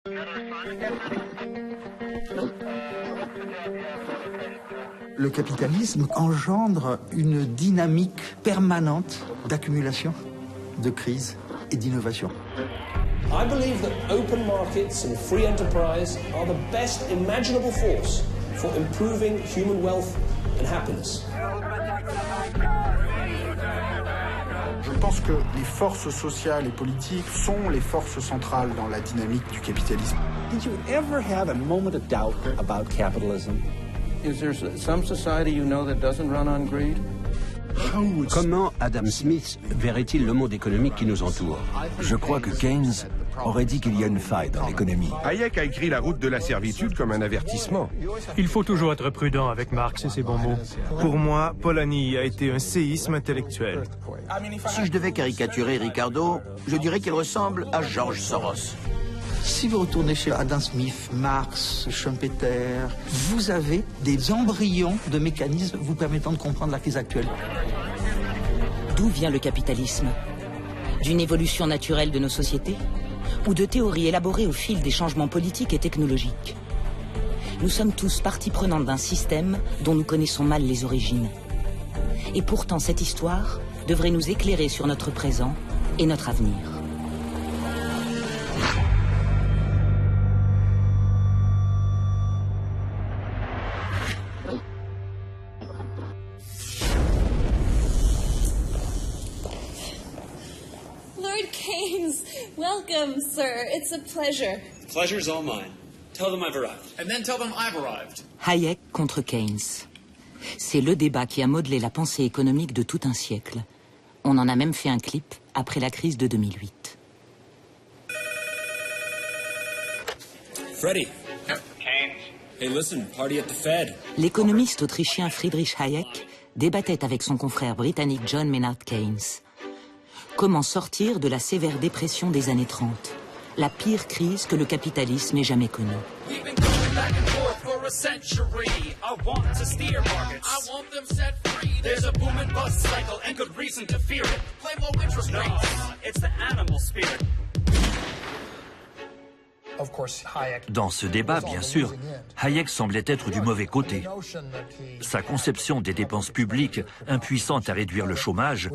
Le capitalisme engendre une dynamique permanente d'accumulation, de crise et d'innovation. I believe that open markets and free enterprise are the best imaginable force for improving human wealth and happiness. Je pense que les forces sociales et politiques sont les forces centrales dans la dynamique du capitalisme. Did you ever have a moment of doubt about capitalism? Is there some society you know that doesn't run on greed? Comment Adam Smith verrait-il le monde économique qui nous entoure? Je crois que Keynes aurait dit qu'il y a une faille dans l'économie. Hayek a écrit La route de la servitude comme un avertissement. Il faut toujours être prudent avec Marx et ses bons mots. Pour moi, Polanyi a été un séisme intellectuel. Si je devais caricaturer Ricardo, je dirais qu'il ressemble à George Soros. Si vous retournez chez Adam Smith, Marx, Schumpeter, vous avez des embryons de mécanismes vous permettant de comprendre la crise actuelle. D'où vient le capitalisme? D'une évolution naturelle de nos sociétés? Ou de théories élaborées au fil des changements politiques et technologiques? Nous sommes tous partie prenante d'un système dont nous connaissons mal les origines. Et pourtant, cette histoire devrait nous éclairer sur notre présent et notre avenir. Welcome, sir. It's a pleasure. The pleasure's all mine. Tell them I've arrived. And then tell them I've arrived. Hayek contre Keynes. C'est le débat qui a modelé la pensée économique de tout un siècle. On en a même fait un clip après la crise de 2008. Freddy. Yep. Keynes. Hey, listen, party at the Fed. L'économiste autrichien Friedrich Hayek débattait avec son confrère britannique John Maynard Keynes. Comment sortir de la sévère dépression des années 30, la pire crise que le capitalisme ait jamais connue. Dans ce débat, bien sûr, Hayek semblait être du mauvais côté. Sa conception des dépenses publiques, impuissante à réduire le chômage,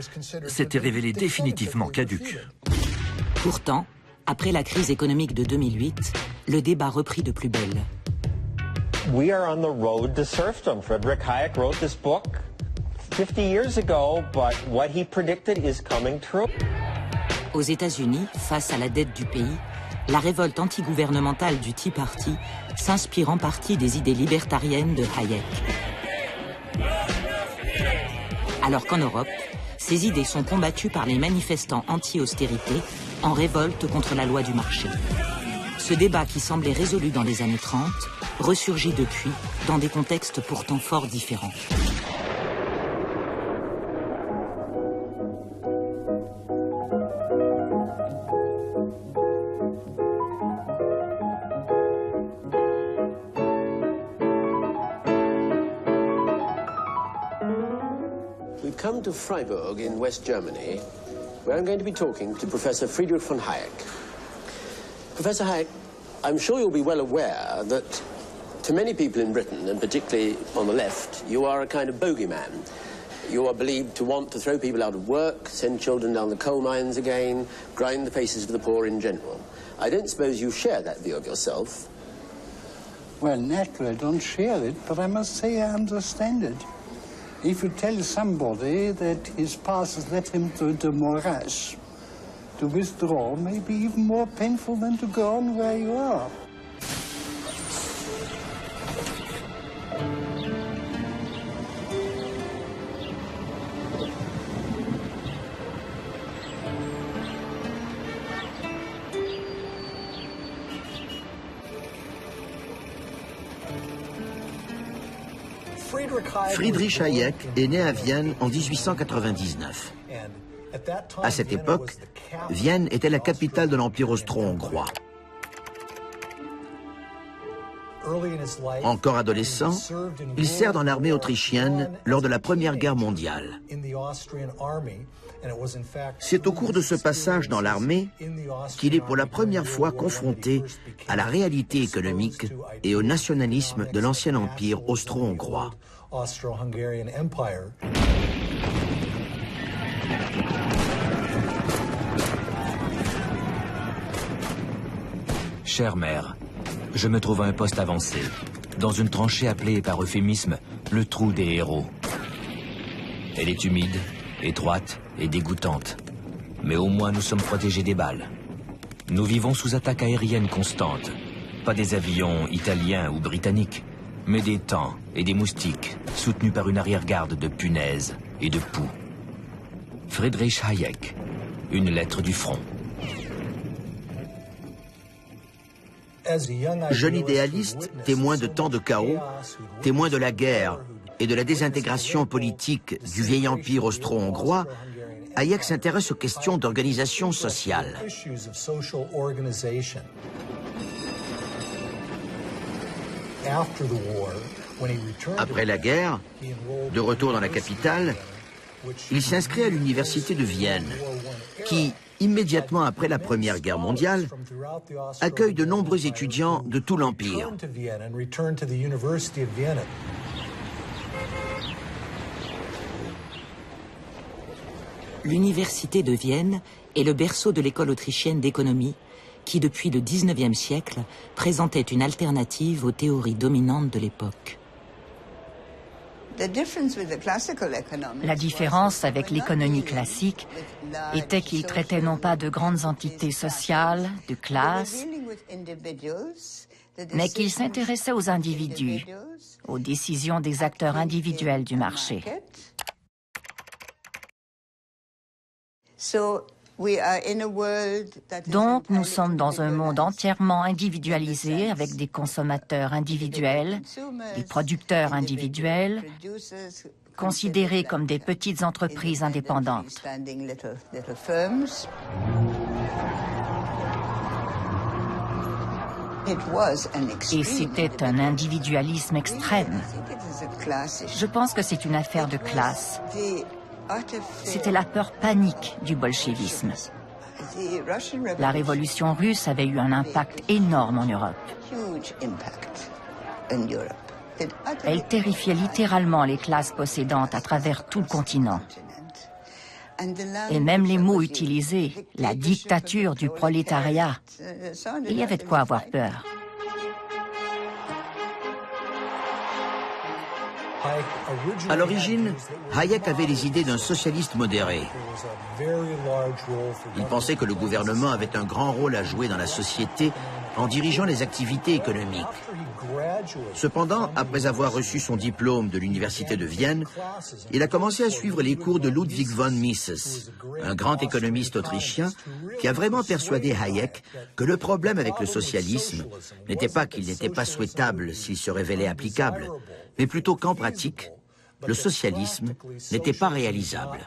s'était révélée définitivement caduque. Pourtant, après la crise économique de 2008, le débat reprit de plus belle. We are on the road to serfdom. Friedrich Hayek wrote this book 50 years ago, but what he predicted is coming true. Aux États-Unis, face à la dette du pays, la révolte antigouvernementale du Tea Party s'inspire en partie des idées libertariennes de Hayek. Alors qu'en Europe, ces idées sont combattues par les manifestants anti-austérité en révolte contre la loi du marché. Ce débat qui semblait résolu dans les années 30 ressurgit depuis dans des contextes pourtant fort différents. Come to Freiburg in West Germany, where I'm going to be talking to Professor Friedrich von Hayek. Professor Hayek, I'm sure you'll be well aware that to many people in Britain, and particularly on the left, you are a kind of bogeyman. You are believed to want to throw people out of work, send children down the coal mines again, grind the faces of the poor in general. I don't suppose you share that view of yourself. Well, naturally I don't share it, but I must say I understand it. If you tell somebody that his past has led him to the morass, to withdraw may be even more painful than to go on where you are. Friedrich Hayek est né à Vienne en 1899. À cette époque, Vienne était la capitale de l'Empire austro-hongrois. Encore adolescent, il sert dans l'armée autrichienne lors de la Première Guerre mondiale. C'est au cours de ce passage dans l'armée qu'il est pour la première fois confronté à la réalité économique et au nationalisme de l'ancien empire austro-hongrois. Chère mère, je me trouve à un poste avancé, dans une tranchée appelée par euphémisme le trou des héros. Elle est humide, étroite et dégoûtante, mais au moins nous sommes protégés des balles. Nous vivons sous attaque aérienne constante, pas des avions italiens ou britanniques, mais des tanks et des moustiques, soutenus par une arrière-garde de punaises et de poux. Friedrich Hayek, une lettre du front. Jeune idéaliste, témoin de tant de chaos, témoin de la guerre et de la désintégration politique du vieil empire austro-hongrois, Hayek s'intéresse aux questions d'organisation sociale. Après la guerre, de retour dans la capitale, il s'inscrit à l'université de Vienne, qui, immédiatement après la Première Guerre mondiale, accueille de nombreux étudiants de tout l'Empire. L'université de Vienne est le berceau de l'école autrichienne d'économie qui, depuis le XIXe siècle, présentait une alternative aux théories dominantes de l'époque. La différence avec l'économie classique était qu'il traitait non pas de grandes entités sociales, de classes, mais qu'il s'intéressait aux individus, aux décisions des acteurs individuels du marché. Donc, nous sommes dans un monde entièrement individualisé avec des consommateurs individuels, des producteurs individuels, considérés comme des petites entreprises indépendantes. Et c'était un individualisme extrême. Je pense que c'est une affaire de classe. C'était la peur panique du bolchevisme. La révolution russe avait eu un impact énorme en Europe. Elle terrifiait littéralement les classes possédantes à travers tout le continent. Et même les mots utilisés, la dictature du prolétariat, il y avait de quoi avoir peur. À l'origine, Hayek avait les idées d'un socialiste modéré. Il pensait que le gouvernement avait un grand rôle à jouer dans la société en dirigeant les activités économiques. Cependant, après avoir reçu son diplôme de l'université de Vienne, il a commencé à suivre les cours de Ludwig von Mises, un grand économiste autrichien qui a vraiment persuadé Hayek que le problème avec le socialisme n'était pas qu'il n'était pas souhaitable s'il se révélait applicable, mais plutôt qu'en pratique, le socialisme n'était pas réalisable.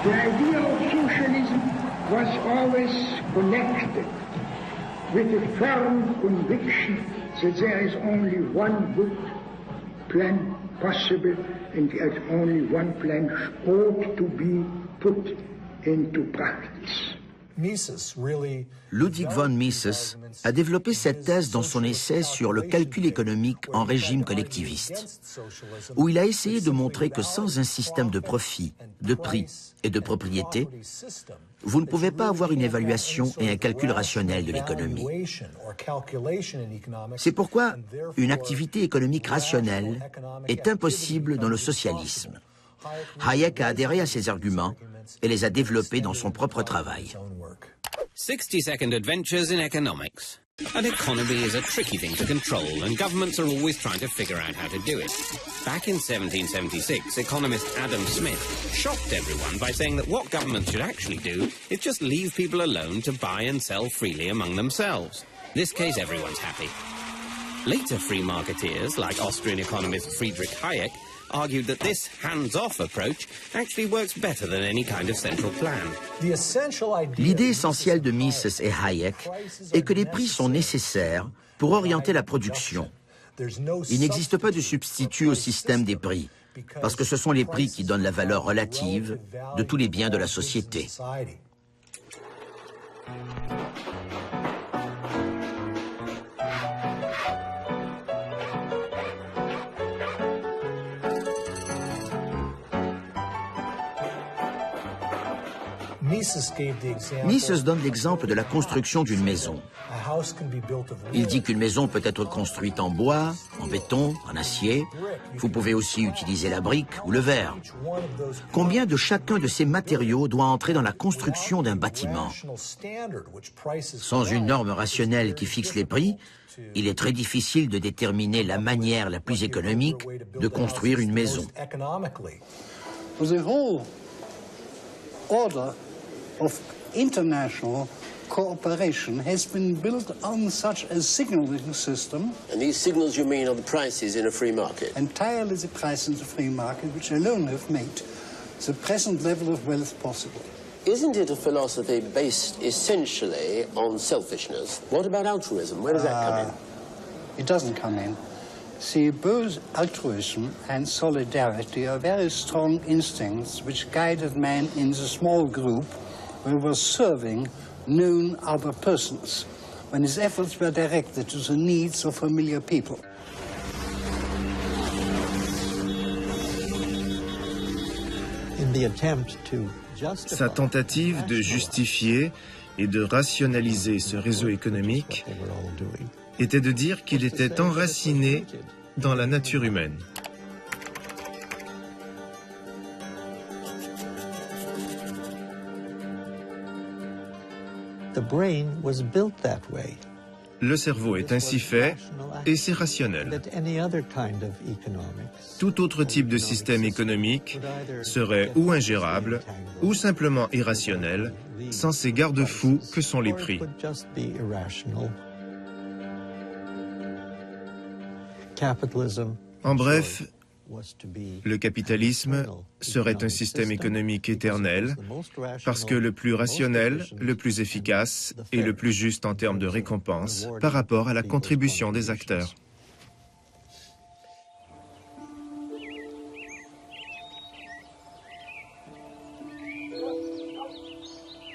The idea of socialism was always connected with a firm conviction that there is only one good plan possible and that only one plan ought to be put into practice. Ludwig von Mises a développé cette thèse dans son essai sur le calcul économique en régime collectiviste, où il a essayé de montrer que sans un système de profit, de prix et de propriété, vous ne pouvez pas avoir une évaluation et un calcul rationnel de l'économie. C'est pourquoi une activité économique rationnelle est impossible dans le socialisme. Hayek a adhéré à ces arguments et les a développés dans son propre travail. 60-second adventures in economics. An economy is a tricky thing to control, and governments are always trying to figure out how to do it. Back in 1776, economist Adam Smith shocked everyone by saying that what governments should actually do is just leave people alone to buy and sell freely among themselves. In this case, everyone's happy. Later free marketeers, like Austrian economist Friedrich Hayek, argued that this hands-off approach actually works better than any kind of central plan. L'idée essentielle de Mises et Hayek est que les prix sont nécessaires pour orienter la production. Il n'existe pas de substitut au système des prix, parce que ce sont les prix qui donnent la valeur relative de tous les biens de la société. Mises donne l'exemple de la construction d'une maison. Il dit qu'une maison peut être construite en bois, en béton, en acier. Vous pouvez aussi utiliser la brique ou le verre. Combien de chacun de ces matériaux doit entrer dans la construction d'un bâtiment? Sans une norme rationnelle qui fixe les prix, il est très difficile de déterminer la manière la plus économique de construire une maison. Order of international cooperation has been built on such a signaling system. And these signals, you mean, are the prices in a free market? Entirely the prices in the free market, which alone have made the present level of wealth possible. Isn't it a philosophy based essentially on selfishness? What about altruism? Where does that come in? It doesn't come in. See, both altruism and solidarity are very strong instincts which guided man in the small group where he was serving known other persons, when his efforts were directed to the needs of familiar people. Sa tentative de justifier et de rationaliser ce réseau économique était de dire qu'il était enraciné dans la nature humaine. Le cerveau est ainsi fait et c'est rationnel. Tout autre type de système économique serait ou ingérable ou simplement irrationnel, sans ces garde-fous que sont les prix. En bref, le capitalisme serait un système économique éternel parce que le plus rationnel, le plus efficace et le plus juste en termes de récompense par rapport à la contribution des acteurs.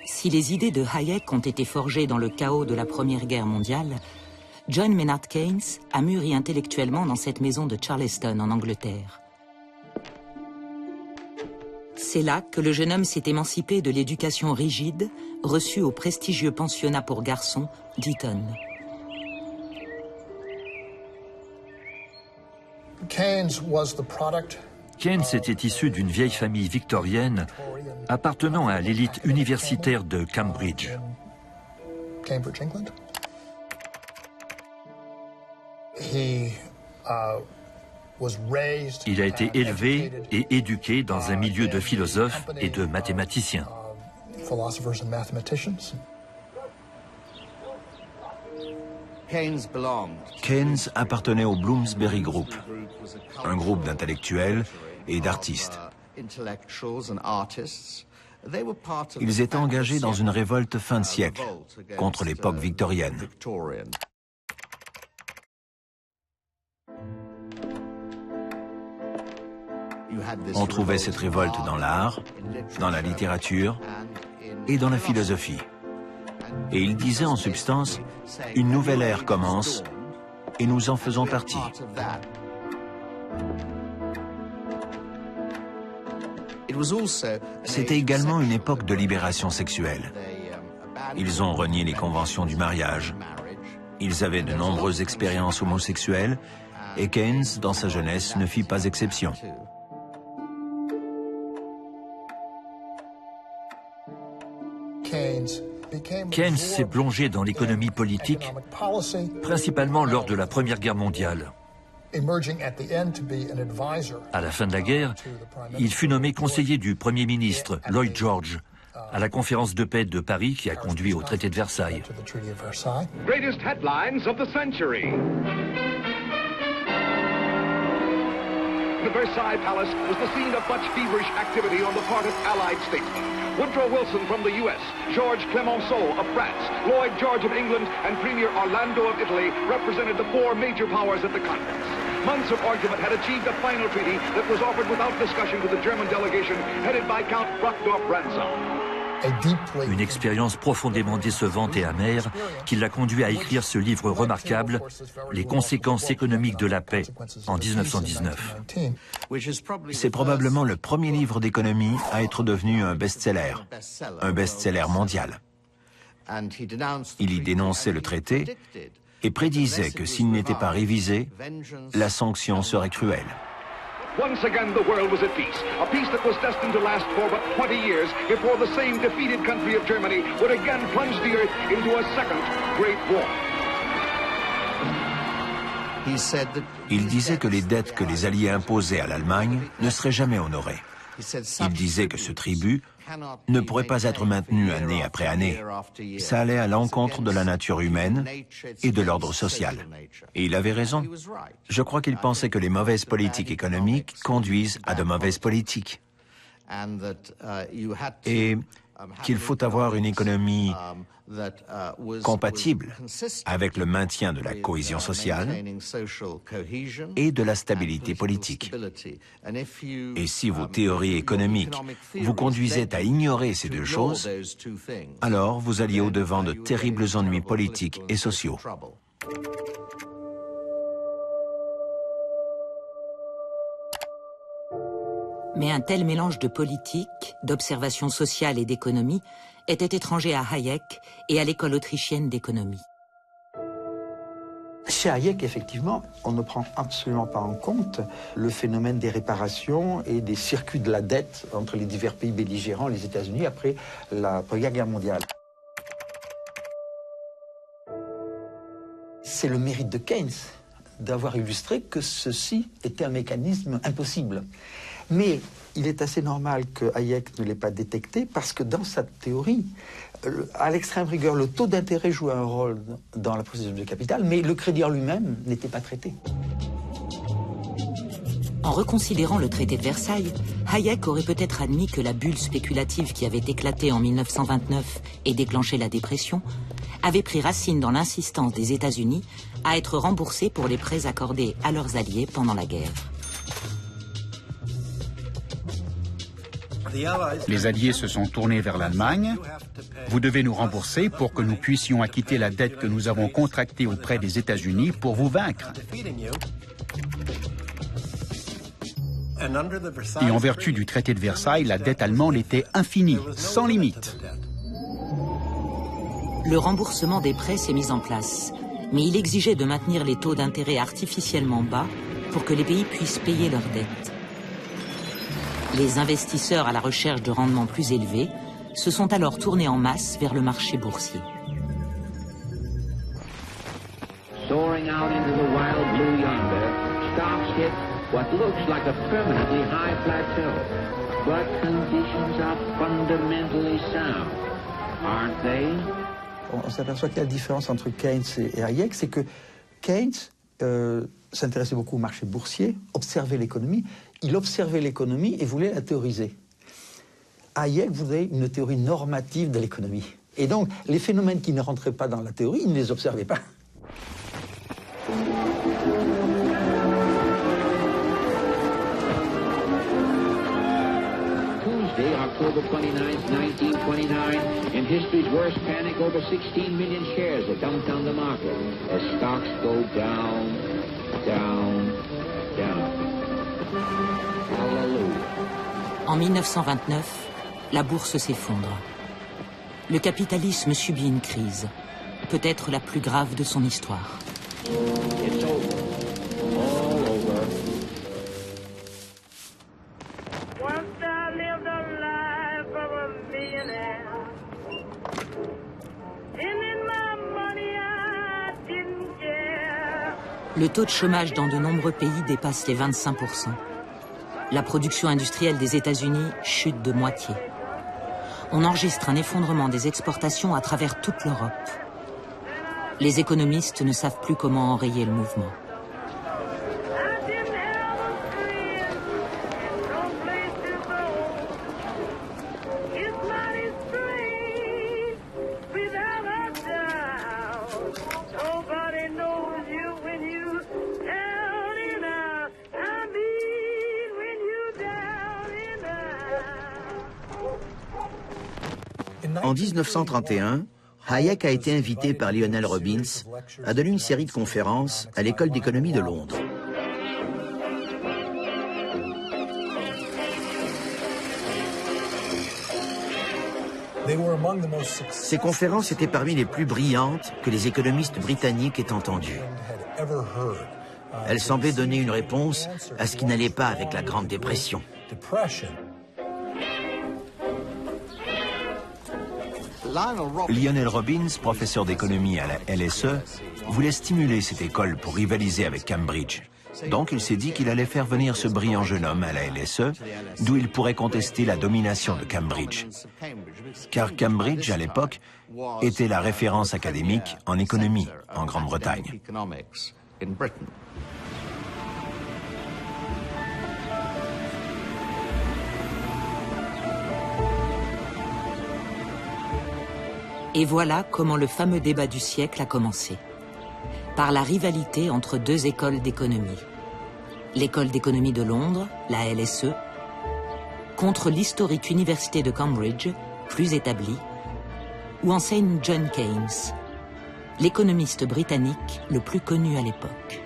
Si les idées de Hayek ont été forgées dans le chaos de la Première Guerre mondiale, John Maynard Keynes a mûri intellectuellement dans cette maison de Charleston, en Angleterre. C'est là que le jeune homme s'est émancipé de l'éducation rigide reçue au prestigieux pensionnat pour garçons d'Eton. Keynes était issu d'une vieille famille victorienne appartenant à l'élite universitaire de Cambridge. Il a été élevé et éduqué dans un milieu de philosophes et de mathématiciens. Keynes appartenait au Bloomsbury Group, un groupe d'intellectuels et d'artistes. Ils étaient engagés dans une révolte fin de siècle contre l'époque victorienne. On trouvait cette révolte dans l'art, dans la littérature et dans la philosophie. Et il disait en substance, une nouvelle ère commence et nous en faisons partie. C'était également une époque de libération sexuelle. Ils ont renié les conventions du mariage. Ils avaient de nombreuses expériences homosexuelles et Keynes, dans sa jeunesse, ne fit pas exception. Keynes s'est plongé dans l'économie politique, principalement lors de la Première Guerre mondiale. À la fin de la guerre, il fut nommé conseiller du Premier ministre, Lloyd George, à la conférence de paix de Paris qui a conduit au traité de Versailles. Greatest headlines of the century. The Versailles Palace was the scene of much feverish activity on the part of Allied statesmen. Woodrow Wilson from the U.S., Georges Clemenceau of France, Lloyd George of England, and Premier Orlando of Italy represented the four major powers at the conference. Months of argument had achieved a final treaty that was offered without discussion to the German delegation headed by Count Brockdorff-Rantzau. Une expérience profondément décevante et amère qui l'a conduit à écrire ce livre remarquable, Les conséquences économiques de la paix, en 1919. C'est probablement le premier livre d'économie à être devenu un best-seller mondial. Il y dénonçait le traité et prédisait que s'il n'était pas révisé, la sanction serait cruelle. Once again, the world was at peace, a peace that was destined to last for but 20 years before the same defeated country of Germany would again plunge the earth into a second great war. Il disait que les dettes que les Alliés imposaient à l'Allemagne ne seraient jamais honorées. Il disait que ce tribut ne pourrait pas être maintenu année après année. Ça allait à l'encontre de la nature humaine et de l'ordre social. Et il avait raison. Je crois qu'il pensait que les mauvaises politiques économiques conduisent à de mauvaises politiques. Et qu'il faut avoir une économie compatible avec le maintien de la cohésion sociale et de la stabilité politique. Et si vos théories économiques vous conduisaient à ignorer ces deux choses, alors vous alliez au-devant de terribles ennuis politiques et sociaux. Mais un tel mélange de politique, d'observation sociale et d'économie était étranger à Hayek et à l'école autrichienne d'économie. Chez Hayek, effectivement, on ne prend absolument pas en compte le phénomène des réparations et des circuits de la dette entre les divers pays belligérants, les États-Unis, après la Première Guerre mondiale. C'est le mérite de Keynes d'avoir illustré que ceci était un mécanisme impossible. Mais il est assez normal que Hayek ne l'ait pas détecté parce que dans sa théorie, à l'extrême rigueur, le taux d'intérêt jouait un rôle dans la processus de capital, mais le crédit en lui-même n'était pas traité. En reconsidérant le traité de Versailles, Hayek aurait peut-être admis que la bulle spéculative qui avait éclaté en 1929 et déclenché la dépression avait pris racine dans l'insistance des États-Unis à être remboursés pour les prêts accordés à leurs alliés pendant la guerre. Les Alliés se sont tournés vers l'Allemagne. Vous devez nous rembourser pour que nous puissions acquitter la dette que nous avons contractée auprès des États-Unis pour vous vaincre. Et en vertu du traité de Versailles, la dette allemande était infinie, sans limite. Le remboursement des prêts s'est mis en place, mais il exigeait de maintenir les taux d'intérêt artificiellement bas pour que les pays puissent payer leurs dettes. Les investisseurs à la recherche de rendements plus élevés se sont alors tournés en masse vers le marché boursier. Soaring out into the wild blue yonder, stocks hit what looks like a permanently high plateau. But conditions are fundamentally sound, aren't they? On s'aperçoit que la différence entre Keynes et Hayek, c'est que Keynes s'intéressait beaucoup au marché boursier, observait l'économie. Il observait l'économie et voulait la théoriser. Hayek voulait une théorie normative de l'économie. Et donc, les phénomènes qui ne rentraient pas dans la théorie, il ne les observait pas. Tuesday, October 29th, 1929, in history's worst panic, over 16 million shares are dumped on the market as stocks go down, down, down. En 1929, la bourse s'effondre. Le capitalisme subit une crise, peut-être la plus grave de son histoire. It's over. All over. Once I lived a life of a millionaire. And in my money I didn't care. Le taux de chômage dans de nombreux pays dépasse les 25%. La production industrielle des États-Unis chute de moitié. On enregistre un effondrement des exportations à travers toute l'Europe. Les économistes ne savent plus comment enrayer le mouvement. En 1931, Hayek a été invité par Lionel Robbins à donner une série de conférences à l'École d'économie de Londres. Ces conférences étaient parmi les plus brillantes que les économistes britanniques aient entendues. Elles semblaient donner une réponse à ce qui n'allait pas avec la Grande Dépression. Lionel Robbins, professeur d'économie à la LSE, voulait stimuler cette école pour rivaliser avec Cambridge. Donc il s'est dit qu'il allait faire venir ce brillant jeune homme à la LSE, d'où il pourrait contester la domination de Cambridge. Car Cambridge, à l'époque, était la référence académique en économie en Grande-Bretagne. Et voilà comment le fameux débat du siècle a commencé. Par la rivalité entre deux écoles d'économie. L'école d'économie de Londres, la LSE, contre l'historique université de Cambridge, plus établie, où enseigne John Keynes, l'économiste britannique le plus connu à l'époque.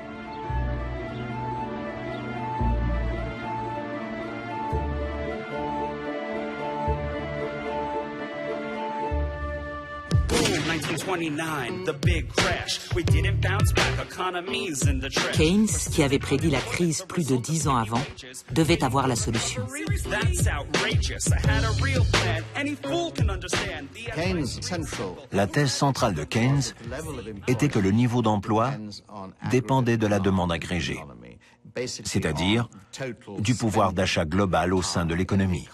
Keynes, qui avait prédit la crise plus de 10 ans avant, devait avoir la solution. La thèse centrale de Keynes était que le niveau d'emploi dépendait de la demande agrégée, c'est-à-dire du pouvoir d'achat global au sein de l'économie.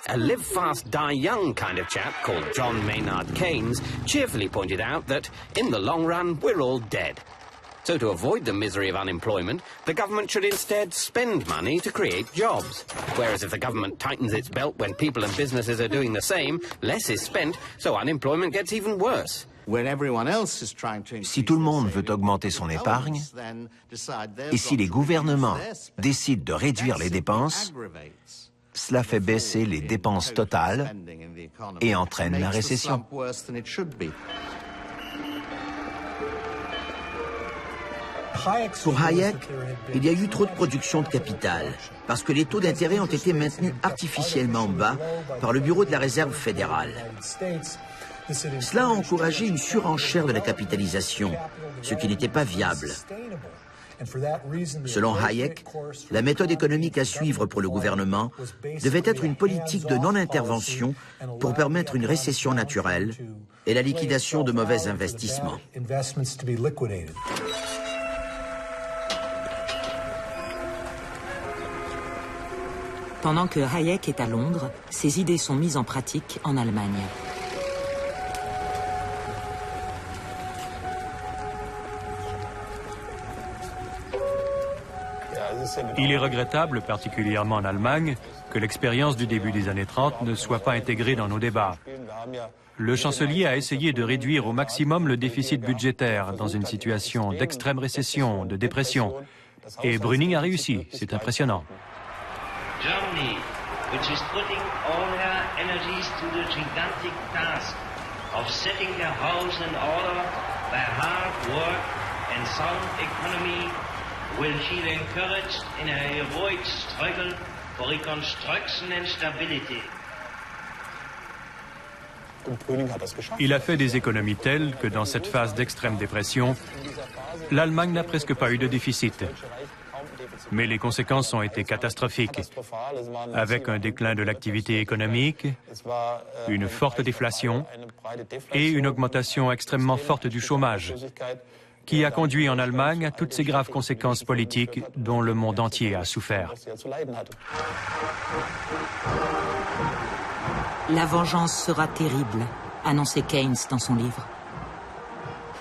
A live fast, die young kind of chap called John Maynard Keynes cheerfully pointed out that, in the long run, we're all dead. So to avoid the misery of unemployment, the government should instead spend money to create jobs. Whereas if the government tightens its belt when people and businesses are doing the same, less is spent, so unemployment gets even worse. Si tout le monde veut augmenter son épargne, et si les gouvernements décident de réduire les dépenses, cela fait baisser les dépenses totales et entraîne la récession. Pour Hayek, il y a eu trop de production de capital, parce que les taux d'intérêt ont été maintenus artificiellement bas par le Bureau de la Réserve fédérale. Cela a encouragé une surenchère de la capitalisation, ce qui n'était pas viable. Selon Hayek, la méthode économique à suivre pour le gouvernement devait être une politique de non-intervention pour permettre une récession naturelle et la liquidation de mauvais investissements. Pendant que Hayek est à Londres, ses idées sont mises en pratique en Allemagne. Il est regrettable, particulièrement en Allemagne, que l'expérience du début des années 30 ne soit pas intégrée dans nos débats. Le chancelier a essayé de réduire au maximum le déficit budgétaire dans une situation d'extrême récession, de dépression. Et Brüning a réussi, c'est impressionnant. Germany, which is putting all her energies to the gigantic task of setting their house in order by hard work and sound economy, will feel encouraged in a heroic struggle for reconstruction and stability. Il a fait des économies telles que dans cette phase d'extrême dépression, l'Allemagne n'a presque pas eu de déficit. Mais les conséquences ont été catastrophiques, avec un déclin de l'activité économique, une forte déflation et une augmentation extrêmement forte du chômage, qui a conduit en Allemagne à toutes ces graves conséquences politiques dont le monde entier a souffert. La vengeance sera terrible, annonçait Keynes dans son livre.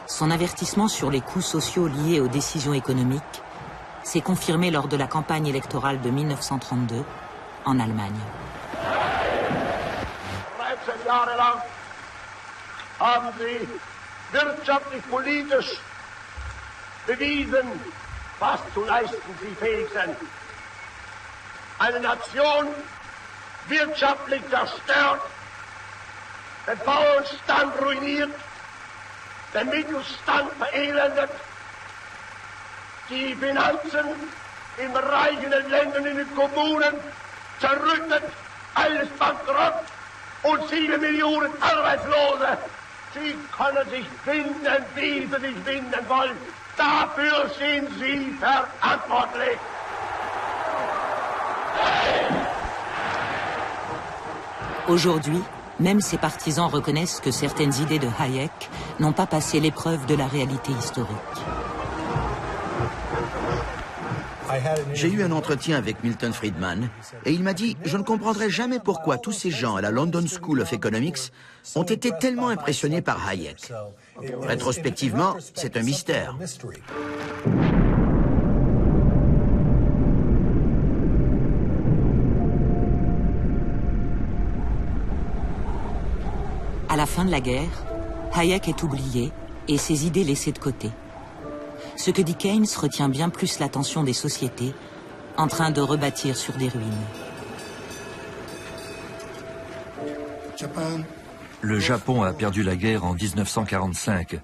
Son avertissement sur les coûts sociaux liés aux décisions économiques s'est confirmé lors de la campagne électorale de 1932 en Allemagne. 13 Jahre lang haben sie wirtschaftlich-politisch bewiesen, was zu leisten sie fähig sind. Eine Nation wirtschaftlich zerstört, den Bauernstand ruiniert, den Mittelstand verelendet, die Finanzen in reichen Ländern, in den Kommunen zerrüttet, alles bankrott und 7 Millionen Arbeitslose. Sie können sich finden, wie sie sich finden wollen. Dafür sind Sie verantwortlich. Aujourd'hui, même ses partisans reconnaissent que certaines idées de Hayek n'ont pas passé l'épreuve de la réalité historique. J'ai eu un entretien avec Milton Friedman et il m'a dit « Je ne comprendrai jamais pourquoi tous ces gens à la London School of Economics ont été tellement impressionnés par Hayek. Rétrospectivement, c'est un mystère. » À la fin de la guerre, Hayek est oublié et ses idées laissées de côté. Ce que dit Keynes retient bien plus l'attention des sociétés en train de rebâtir sur des ruines. Le Japon a perdu la guerre en 1945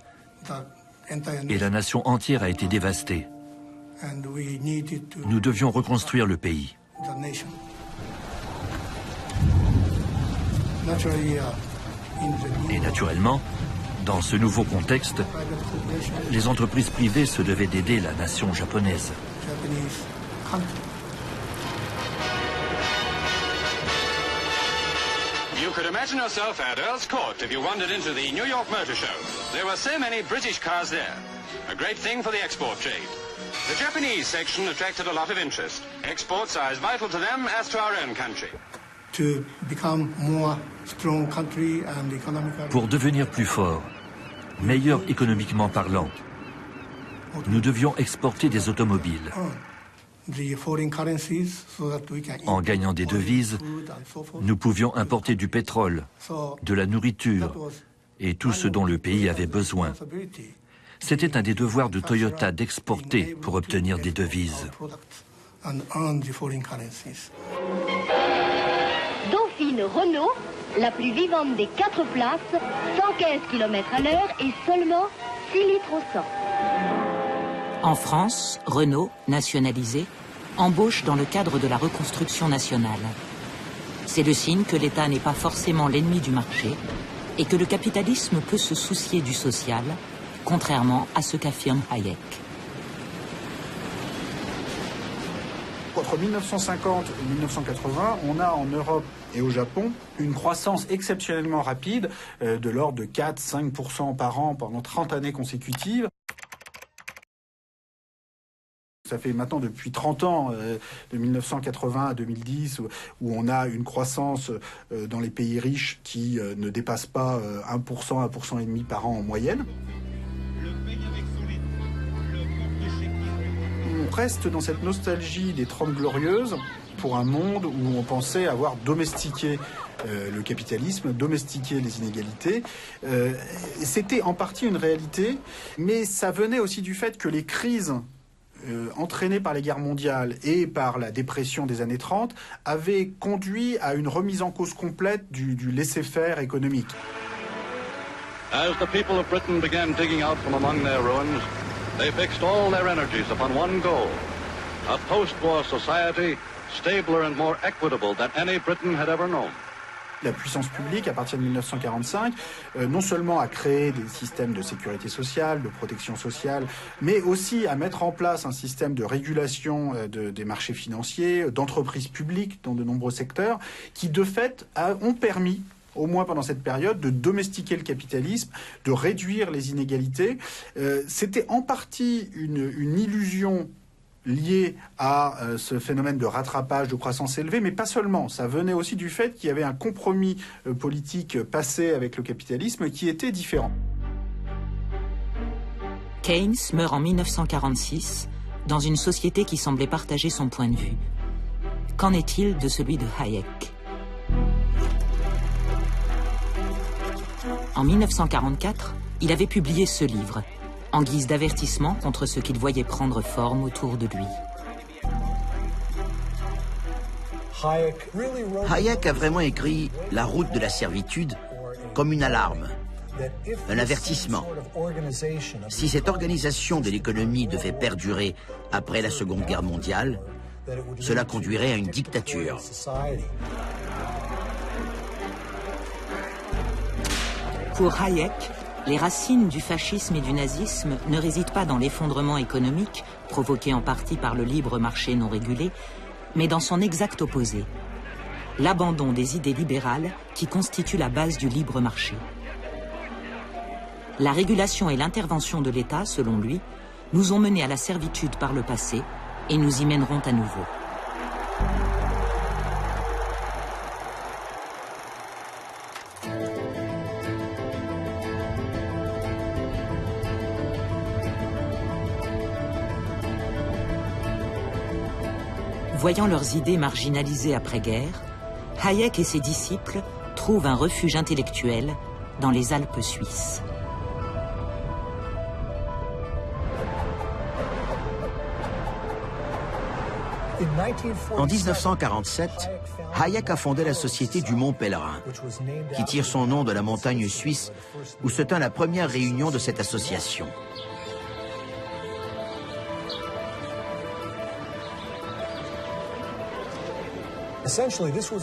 et la nation entière a été dévastée. Nous devions reconstruire le pays. Et naturellement, dans ce nouveau contexte, les entreprises privées se devaient d'aider la nation japonaise. You could imagine yourself at Earl's Court if you wandered into the New York Motor Show. There were so many British cars there. A great thing for the export trade. The Japanese section attracted a lot of interest. Exports are as vital to them as to our own country. Pour devenir plus fort, meilleur économiquement parlant, nous devions exporter des automobiles. En gagnant des devises, nous pouvions importer du pétrole, de la nourriture et tout ce dont le pays avait besoin. C'était un des devoirs de Toyota d'exporter pour obtenir des devises. Dauphine Renault, la plus vivante des 4 places, 115 km/h et seulement 6 litres au 100. En France, Renault, nationalisé, embauche dans le cadre de la reconstruction nationale. C'est le signe que l'État n'est pas forcément l'ennemi du marché et que le capitalisme peut se soucier du social, contrairement à ce qu'affirme Hayek. Entre 1950 et 1980, on a en Europe et au Japon une croissance exceptionnellement rapide de l'ordre de 4-5% par an pendant 30 années consécutives. Ça fait maintenant depuis 30 ans, de 1980 à 2010, où on a une croissance dans les pays riches qui ne dépasse pas 1%, 1,5% par an en moyenne. On reste dans cette nostalgie des 30 glorieuses pour un monde où on pensait avoir domestiqué le capitalisme, domestiqué les inégalités. C'était en partie une réalité, mais ça venait aussi du fait que les crises entraînées par les guerres mondiales et par la dépression des années 30 avaient conduit à une remise en cause complète du laisser-faire économique. As the people of Britain began digging out from among their ruins, they fixed all their energies upon one goal, a post-war society stabler and more equitable than any Britain had ever known. La puissance publique, à partir de 1945, non seulement a créé des systèmes de sécurité sociale, de protection sociale, mais aussi à mettre en place un système de régulation des marchés financiers, d'entreprises publiques dans de nombreux secteurs, qui de fait ont permis, au moins pendant cette période, de domestiquer le capitalisme, de réduire les inégalités. C'était en partie une illusion lié à ce phénomène de rattrapage de croissance élevée, mais pas seulement. Ça venait aussi du fait qu'il y avait un compromis politique passé avec le capitalisme qui était différent. Keynes meurt en 1946 dans une société qui semblait partager son point de vue. Qu'en est-il de celui de Hayek? En 1944, il avait publié ce livre, en guise d'avertissement contre ce qu'il voyait prendre forme autour de lui. Hayek a vraiment écrit La route de la servitude comme une alarme, un avertissement. Si cette organisation de l'économie devait perdurer après la Seconde Guerre mondiale, cela conduirait à une dictature. Pour Hayek, les racines du fascisme et du nazisme ne résident pas dans l'effondrement économique, provoqué en partie par le libre marché non régulé, mais dans son exact opposé, l'abandon des idées libérales qui constituent la base du libre marché. La régulation et l'intervention de l'État, selon lui, nous ont menés à la servitude par le passé et nous y mèneront à nouveau. Voyant leurs idées marginalisées après-guerre, Hayek et ses disciples trouvent un refuge intellectuel dans les Alpes suisses. En 1947, Hayek a fondé la Société du Mont Pèlerin, qui tire son nom de la montagne suisse où se tint la première réunion de cette association.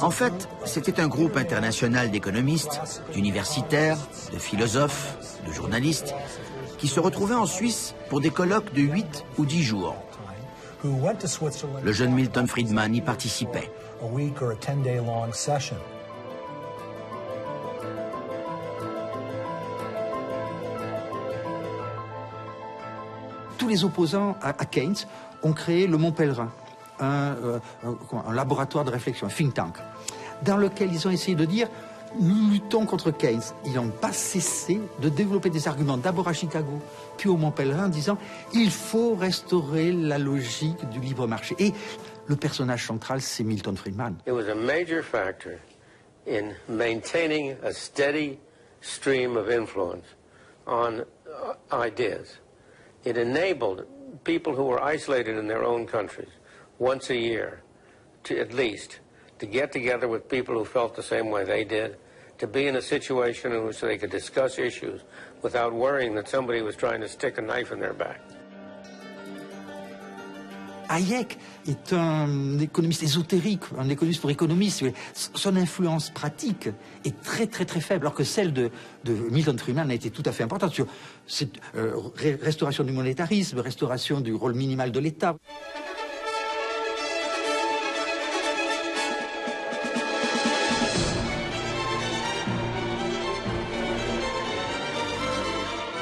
En fait, c'était un groupe international d'économistes, d'universitaires, de philosophes, de journalistes, qui se retrouvaient en Suisse pour des colloques de 8 ou 10 jours. Le jeune Milton Friedman y participait. Tous les opposants à Keynes ont créé le Mont Pèlerin, un laboratoire de réflexion, un think tank, dans lequel ils ont essayé de dire nous luttons contre Keynes. Ils n'ont pas cessé de développer des arguments, d'abord à Chicago, puis au Mont Pèlerin, en disant il faut restaurer la logique du libre marché. Et le personnage central, c'est Milton Friedman. It was a major factor in maintaining a steady stream of influence on ideas. It enabled people who were isolated in their own countries once a year, at least, to get together with people who felt the same way they did, to be in a situation in which they could discuss issues without worrying that somebody was trying to stick a knife in their back. Hayek est un économiste ésotérique, un économiste pour économistes. Son influence pratique est très faible, alors que celle de Milton Friedman a été tout à fait importante sur cette restauration du monétarisme, restauration du rôle minimal de l'État.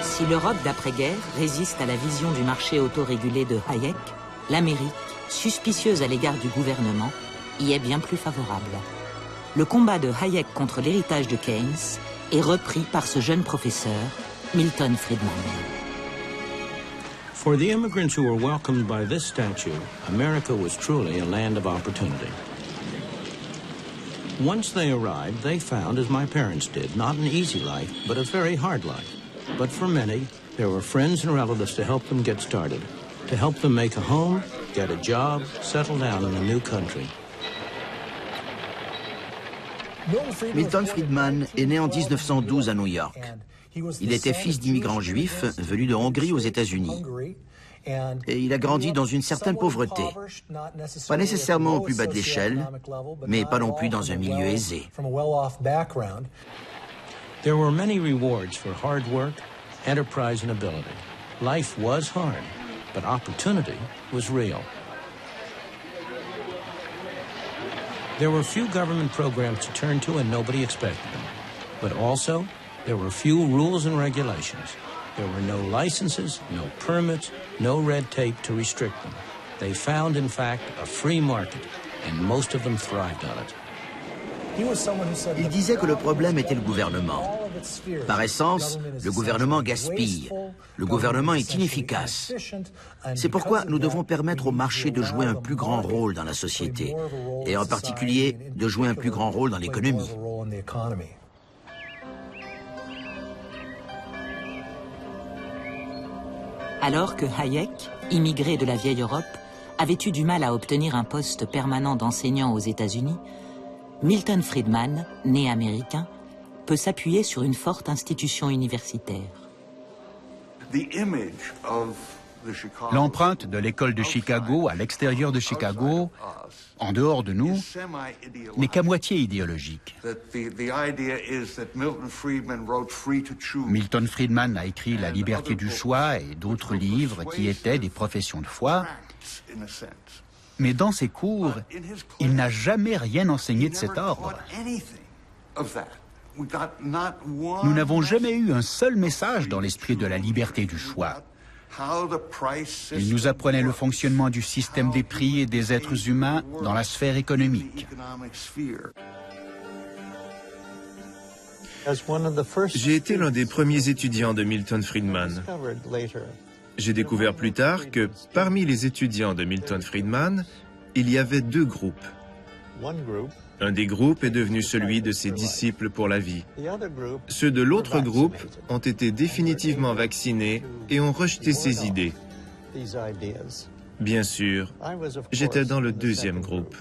Si l'Europe d'après-guerre résiste à la vision du marché autorégulé de Hayek, l'Amérique, suspicieuse à l'égard du gouvernement, y est bien plus favorable. Le combat de Hayek contre l'héritage de Keynes est repris par ce jeune professeur, Milton Friedman. For the immigrants who were welcomed by this statue, America was truly a land of opportunity. Once they arrived, they found, as my parents did, not an easy life, but a very hard life. But for many, there were friends and relatives to help them get started, to help them make a home, get a job, settle down in a new country. Milton Friedman est né en 1912 à New York. Il était fils d'immigrants juifs venus de Hongrie aux États-Unis. Et il a grandi dans une certaine pauvreté. Pas nécessairement au plus bas de l'échelle, mais pas non plus dans un milieu aisé. There were many rewards for hard work, enterprise, and ability. Life was hard, but opportunity was real. There were few government programs to turn to and nobody expected them. But also, there were few rules and regulations. There were no licenses, no permits, no red tape to restrict them. They found, in fact, a free market, and most of them thrived on it. Il disait que le problème était le gouvernement. Par essence, le gouvernement gaspille. Le gouvernement est inefficace. C'est pourquoi nous devons permettre au marché de jouer un plus grand rôle dans la société, et en particulier de jouer un plus grand rôle dans l'économie. Alors que Hayek, immigré de la vieille Europe, avait eu du mal à obtenir un poste permanent d'enseignant aux États-Unis, Milton Friedman, né américain, peut s'appuyer sur une forte institution universitaire. L'empreinte de l'école de Chicago à l'extérieur de Chicago, en dehors de nous, n'est qu'à moitié idéologique. Milton Friedman a écrit La liberté du choix et d'autres livres qui étaient des professions de foi. Mais dans ses cours, il n'a jamais rien enseigné de cet ordre. Nous n'avons jamais eu un seul message dans l'esprit de la liberté du choix. Il nous apprenait le fonctionnement du système des prix et des êtres humains dans la sphère économique. J'ai été l'un des premiers étudiants de Milton Friedman. J'ai découvert plus tard que parmi les étudiants de Milton Friedman, il y avait deux groupes. Un des groupes est devenu celui de ses disciples pour la vie. Ceux de l'autre groupe ont été définitivement vaccinés et ont rejeté ces idées. Bien sûr, j'étais dans le deuxième groupe.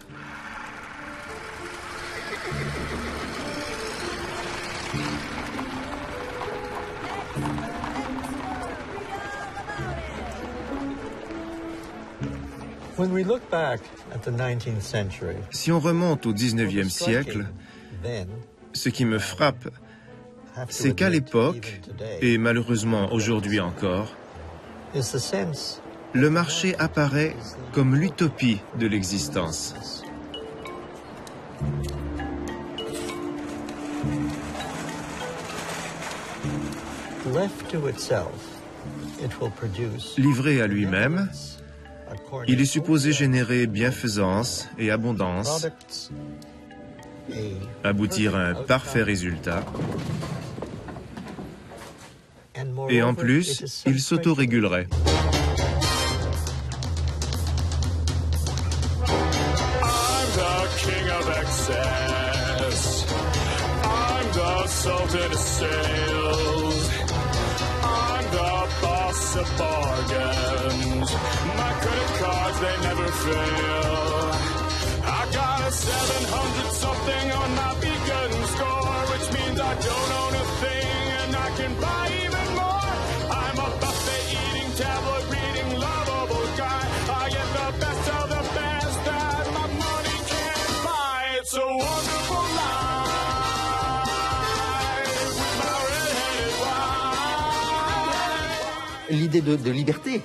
Si on remonte au 19e siècle, ce qui me frappe, c'est qu'à l'époque, et malheureusement aujourd'hui encore, le marché apparaît comme l'utopie de l'existence. Livré à lui-même, il est supposé générer bienfaisance et abondance, aboutir à un parfait résultat, et en plus, il s'autorégulerait. They never fail. I got a 700-something on my beacon score, which means I don't own a thing and I can buy even more. I'm a buffet-eating, tabloid-reading, lovable guy. I get the best of the best that my money can't buy. It's a wonderful life with my red-headed wife. L'idée de liberté,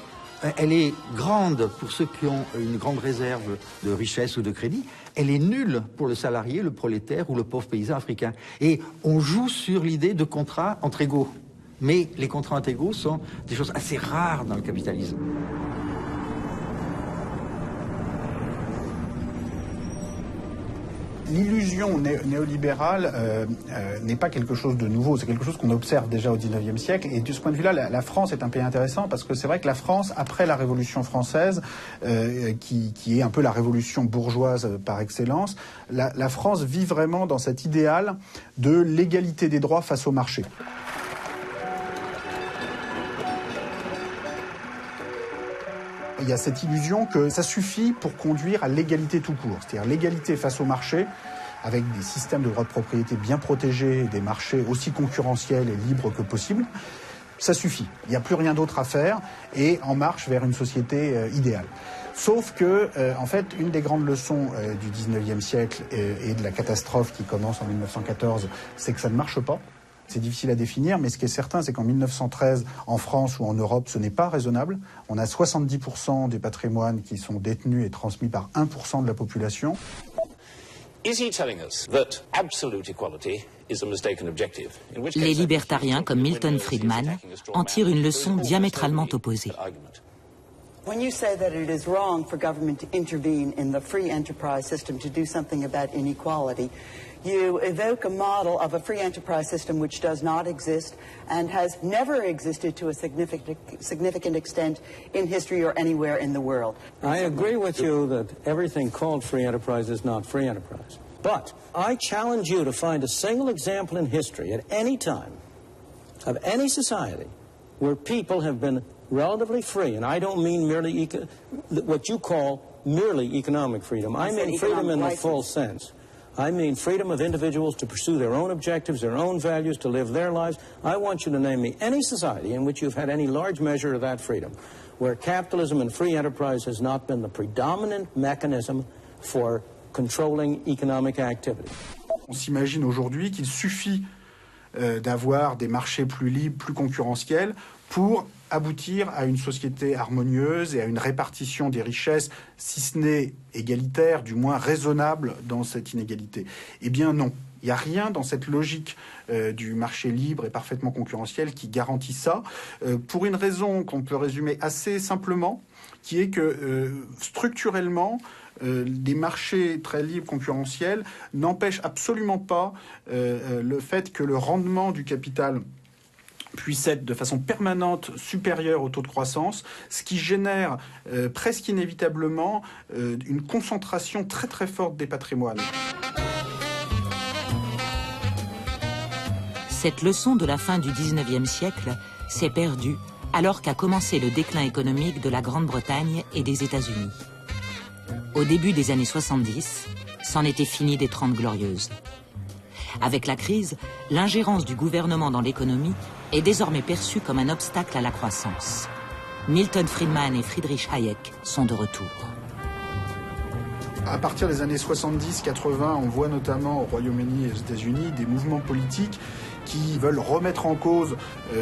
elle est grande pour ceux qui ont une grande réserve de richesse ou de crédit. Elle est nulle pour le salarié, le prolétaire ou le pauvre paysan africain. Et on joue sur l'idée de contrats entre égaux. Mais les contrats entre égaux sont des choses assez rares dans le capitalisme. L'illusion néolibérale n'est pas quelque chose de nouveau, c'est quelque chose qu'on observe déjà au XIXe siècle. Et de ce point de vue-là, la France est un pays intéressant parce que c'est vrai que la France, après la Révolution française, qui est un peu la révolution bourgeoise par excellence, la France vit vraiment dans cet idéal de l'égalité des droits face au marché. Il y a cette illusion que ça suffit pour conduire à l'égalité tout court, c'est-à-dire l'égalité face au marché, avec des systèmes de droits de propriété bien protégés, des marchés aussi concurrentiels et libres que possible. Ça suffit, il n'y a plus rien d'autre à faire et en marche vers une société idéale. Sauf que, en fait, une des grandes leçons du XIXe siècle et de la catastrophe qui commence en 1914, c'est que ça ne marche pas. C'est difficile à définir, mais ce qui est certain, c'est qu'en 1913, en France ou en Europe, ce n'est pas raisonnable. On a 70% des patrimoines qui sont détenus et transmis par 1% de la population. Les libertariens, comme Milton Friedman, en tirent une leçon diamétralement opposée. When you say that it is wrong for government to intervene in the free enterprise system to do something about inequality, you evoke a model of a free enterprise system which does not exist and has never existed to a significant extent in history or anywhere in the world. I agree with you that everything called free enterprise is not free enterprise. But I challenge you to find a single example in history at any time of any society where people have been relatively free, and I don't mean merely what you call merely economic freedom. I mean freedom in the full sense. I mean freedom of individuals to pursue their own objectives, their own values, to live their lives. I want you to name me any society in which you've had any large measure of that freedom, where capitalism and free enterprise has not been the predominant mechanism for controlling economic activity. On s'imagine aujourd'hui qu'il suffit d'avoir des marchés plus libres, plus concurrentiels, pour aboutir à une société harmonieuse et à une répartition des richesses, si ce n'est égalitaire, du moins raisonnable dans cette inégalité. Eh bien non, il n'y a rien dans cette logique du marché libre et parfaitement concurrentiel qui garantit ça, pour une raison qu'on peut résumer assez simplement, qui est que structurellement, des marchés très libres, concurrentiels, n'empêchent absolument pas le fait que le rendement du capital puisse être de façon permanente supérieur au taux de croissance, ce qui génère presque inévitablement une concentration très très forte des patrimoines. Cette leçon de la fin du XIXe siècle s'est perdue alors qu'a commencé le déclin économique de la Grande-Bretagne et des États-Unis. Au début des années 70, c'en était fini des 30 glorieuses. Avec la crise, l'ingérence du gouvernement dans l'économie est désormais perçue comme un obstacle à la croissance. Milton Friedman et Friedrich Hayek sont de retour. À partir des années 70-80, on voit notamment au Royaume-Uni et aux États-Unis des mouvements politiques qui veulent remettre en cause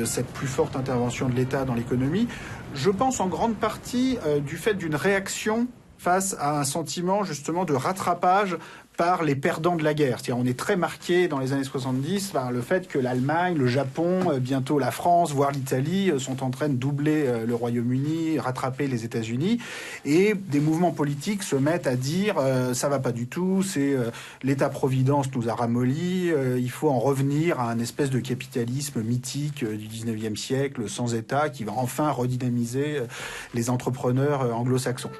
cette plus forte intervention de l'État dans l'économie. Je pense en grande partie du fait d'une réaction face à un sentiment justement de rattrapage par les perdants de la guerre. C'est-à-dire, on est très marqué dans les années 70 par le fait que l'Allemagne, le Japon, bientôt la France, voire l'Italie sont en train de doubler le Royaume-Uni, rattraper les États-Unis, et des mouvements politiques se mettent à dire ça va pas du tout, c'est l'État-providence nous a ramollis, il faut en revenir à un espèce de capitalisme mythique du 19e siècle sans État qui va enfin redynamiser les entrepreneurs anglo-saxons.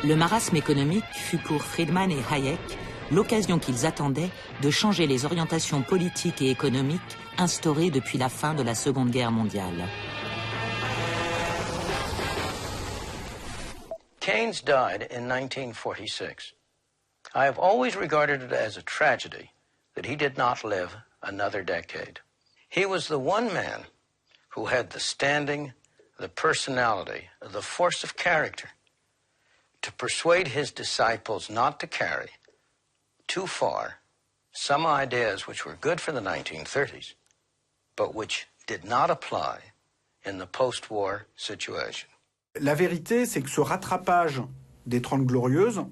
Le marasme économique fut pour Friedman et Hayek l'occasion qu'ils attendaient de changer les orientations politiques et économiques instaurées depuis la fin de la Seconde Guerre mondiale. Keynes died in 1946. I have always regarded it as a tragedy that he did not live another decade. He was the one man who had the standing, the personality, the force of character to persuade his disciples not to carry too far some ideas which were good for the 1930s, but which did not apply in the post-war situation. La vérité, c'est que ce rattrapage des 30 glorieuses,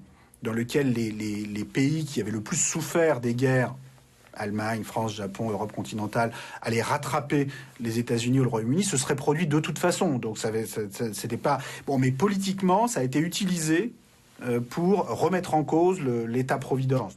dans lequel les pays qui avaient le plus souffert des guerres, Allemagne, France, Japon, Europe continentale, allaient rattraper les États-Unis ou le Royaume-Uni, se serait produit de toute façon. Donc c'était pas bon, mais politiquement, ça a été utilisé pour remettre en cause l'État-providence.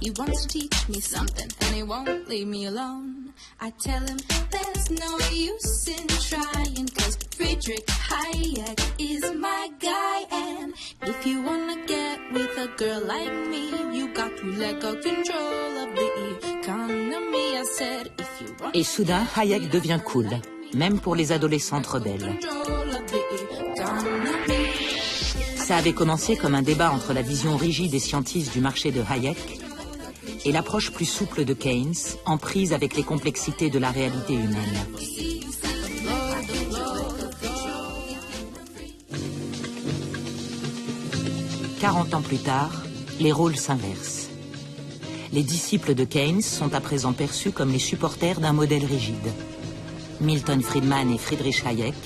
He wants to teach me something, and he won't leave me alone. I tell him there's no use in trying, 'cause Friedrich Hayek is my guy. And if you wanna get with a girl like me, you got to let go control of the economy. I said, if you want. Et soudain, Hayek devient cool, même pour les adolescentes rebelles. Ça avait commencé comme un débat entre la vision rigide et scientiste du marché de Hayek et l'approche plus souple de Keynes, en prise avec les complexités de la réalité humaine. « 40 ans plus tard, les rôles s'inversent. Les disciples de Keynes sont à présent perçus comme les supporters d'un modèle rigide. Milton Friedman et Friedrich Hayek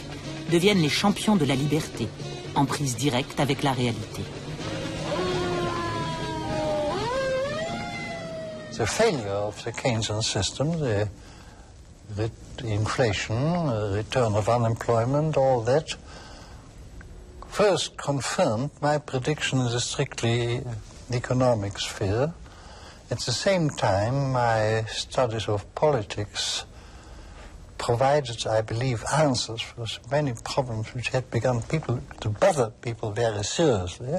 deviennent les champions de la liberté, en prise directe avec la réalité. The failure of the Keynesian system, the inflation, return of unemployment, all that, first confirmed my prediction in the strictly economic sphere. At the same time, my studies of politics provided, I believe, answers for many problems which had begun to bother people very seriously.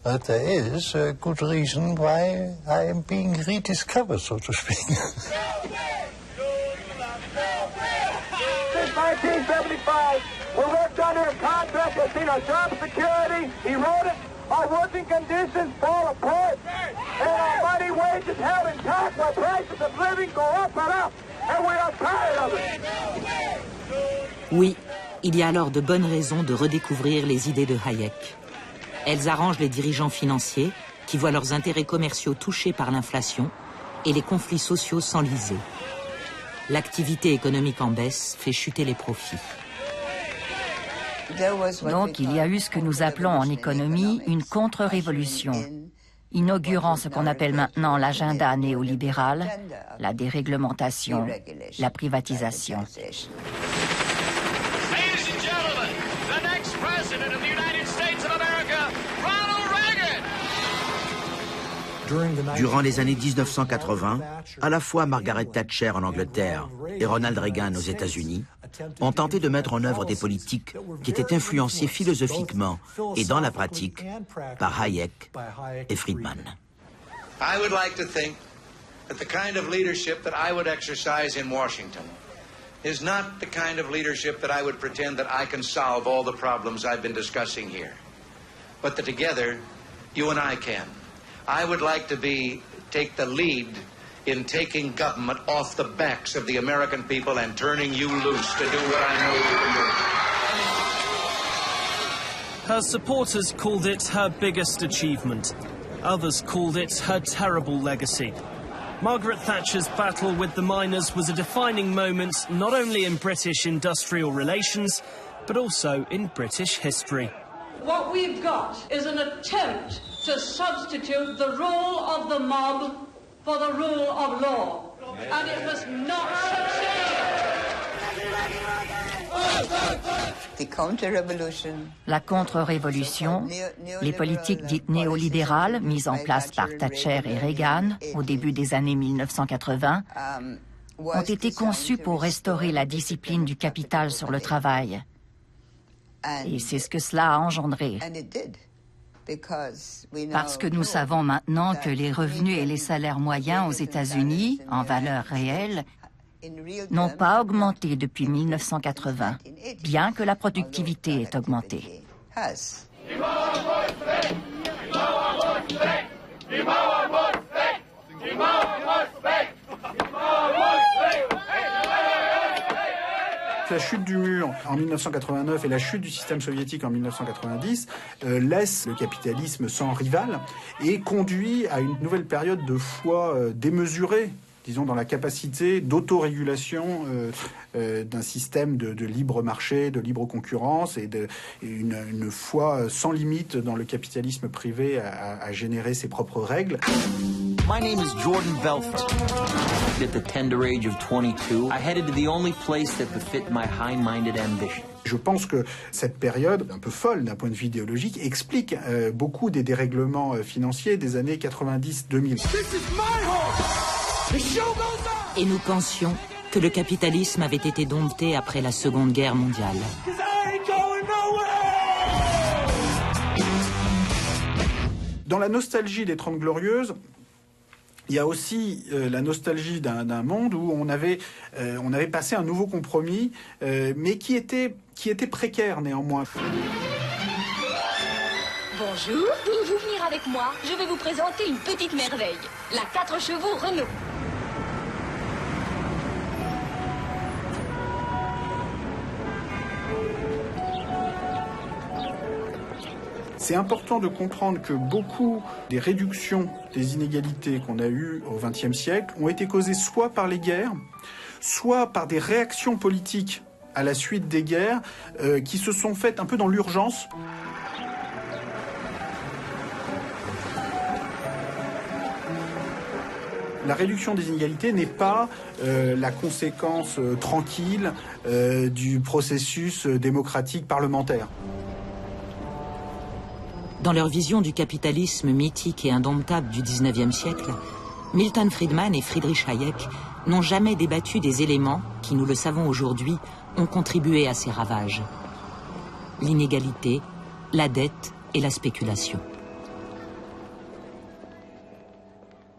But there is a good reason why I am being rediscovered, so to speak. Since 1975, we worked under a contract that's seen our job security eroded, our working conditions fall apart, and our mighty wages held intact while prices of living go up and up, and we are tired of it. Oui, il y a alors de bonnes raisons de redécouvrir les idées de Hayek. Elles arrangent les dirigeants financiers qui voient leurs intérêts commerciaux touchés par l'inflation et les conflits sociaux s'enliser. L'activité économique en baisse fait chuter les profits. Donc il y a eu ce que nous appelons en économie une contre-révolution, inaugurant ce qu'on appelle maintenant l'agenda néolibéral, la déréglementation, la privatisation. Durant les années 1980, à la fois Margaret Thatcher en Angleterre et Ronald Reagan aux États-Unis ont tenté de mettre en œuvre des politiques qui étaient influencées philosophiquement et dans la pratique par Hayek et Friedman. I would like to think that the kind of leadership that I would exercise in Washington is not the kind of leadership that I would pretend that I can solve all the problems I've been discussing here, but that together you and I can. I would like to take the lead in taking government off the backs of the American people and turning you loose to do what I know you can do. Her supporters called it her biggest achievement. Others called it her terrible legacy. Margaret Thatcher's battle with the miners was a defining moment not only in British industrial relations, but also in British history. What we've got is an attempt to substitute the rule of the mob for the rule of law. And it must not succeed. La contre-révolution, les politiques dites néolibérales mises en place par Thatcher et Reagan au début des années 1980 ont été conçues pour restaurer la discipline du capital sur le travail. Et c'est ce que cela a engendré. Parce que nous savons maintenant que les revenus et les salaires moyens aux États-Unis, en valeur réelle, n'ont pas augmenté depuis 1980, bien que la productivité ait augmenté. La chute du mur en 1989 et la chute du système soviétique en 1990 laissent le capitalisme sans rival et conduit à une nouvelle période de foi démesurée, disons, dans la capacité d'autorégulation d'un système de libre marché, de libre concurrence et une foi sans limite dans le capitalisme privé à générer ses propres règles. My name is Jordan Belfort. At the tender age of 22, I headed to the only place that befit my high-minded ambition. Je pense que cette période, un peu folle d'un point de vue idéologique, explique beaucoup des dérèglements financiers des années 90-2000. Et nous pensions que le capitalisme avait été dompté après la Seconde Guerre mondiale. Dans la nostalgie des 30 Glorieuses, il y a aussi la nostalgie d'un monde où on avait passé un nouveau compromis, mais qui était précaire néanmoins. Bonjour, pouvez-vous venir avec moi? Je vais vous présenter une petite merveille, la 4 chevaux Renault. C'est important de comprendre que beaucoup des réductions des inégalités qu'on a eues au XXe siècle ont été causées soit par les guerres, soit par des réactions politiques à la suite des guerres qui se sont faites un peu dans l'urgence. La réduction des inégalités n'est pas la conséquence tranquille du processus démocratique parlementaire. Dans leur vision du capitalisme mythique et indomptable du XIXe siècle, Milton Friedman et Friedrich Hayek n'ont jamais débattu des éléments qui, nous le savons aujourd'hui, ont contribué à ces ravages. L'inégalité, la dette et la spéculation.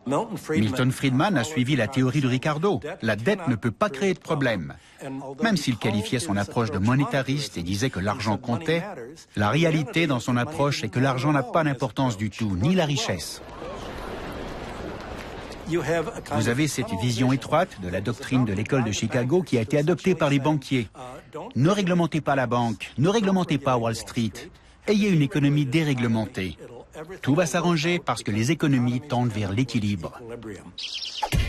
Milton Friedman a suivi la théorie de Ricardo. La dette ne peut pas créer de problème. Même s'il qualifiait son approche de monétariste et disait que l'argent comptait, la réalité dans son approche est que l'argent n'a pas d'importance du tout, ni la richesse. Vous avez cette vision étroite de la doctrine de l'école de Chicago qui a été adoptée par les banquiers. Ne réglementez pas la banque, ne réglementez pas Wall Street. Ayez une économie déréglementée. Tout va s'arranger parce que les économies tendent vers l'équilibre.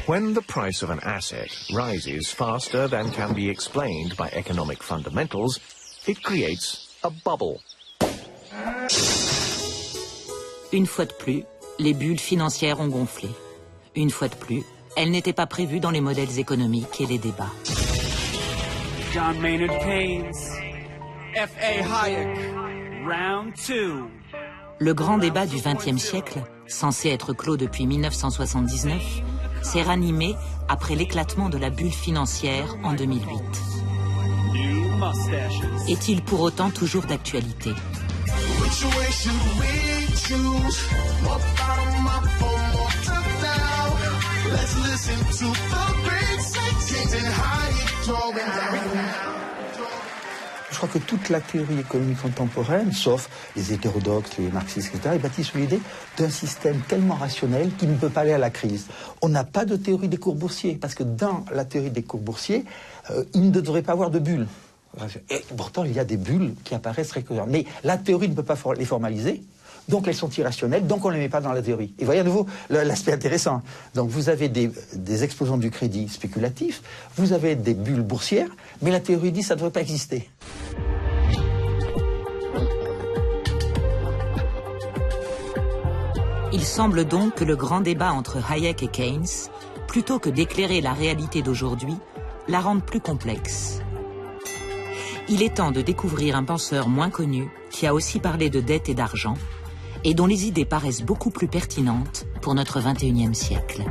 When the price of an asset rises faster than can be explained by economic fundamentals, it creates a bubble. Une fois de plus, les bulles financières ont gonflé. Une fois de plus, elles n'étaient pas prévues dans les modèles économiques et les débats. John Maynard Keynes, F.A. Hayek, round 2. Le grand débat du XXe siècle, censé être clos depuis 1979, s'est ranimé après l'éclatement de la bulle financière en 2008. Est-il pour autant toujours d'actualité? Je crois que toute la théorie économique contemporaine, sauf les hétérodoxes, les marxistes, etc., est bâtie sur l'idée d'un système tellement rationnel qui ne peut pas aller à la crise. On n'a pas de théorie des cours boursiers, parce que dans la théorie des cours boursiers, il ne devrait pas avoir de bulles. Et pourtant, il y a des bulles qui apparaissent régulièrement. Mais la théorie ne peut pas les formaliser, donc elles sont irrationnelles, donc on ne les met pas dans la théorie. Et voyez à nouveau l'aspect intéressant. Donc vous avez des explosions du crédit spéculatif, vous avez des bulles boursières, mais la théorie dit que ça ne devrait pas exister. Il semble donc que le grand débat entre Hayek et Keynes, plutôt que d'éclairer la réalité d'aujourd'hui, la rende plus complexe. Il est temps de découvrir un penseur moins connu qui a aussi parlé de dette et d'argent et dont les idées paraissent beaucoup plus pertinentes pour notre XXIe siècle.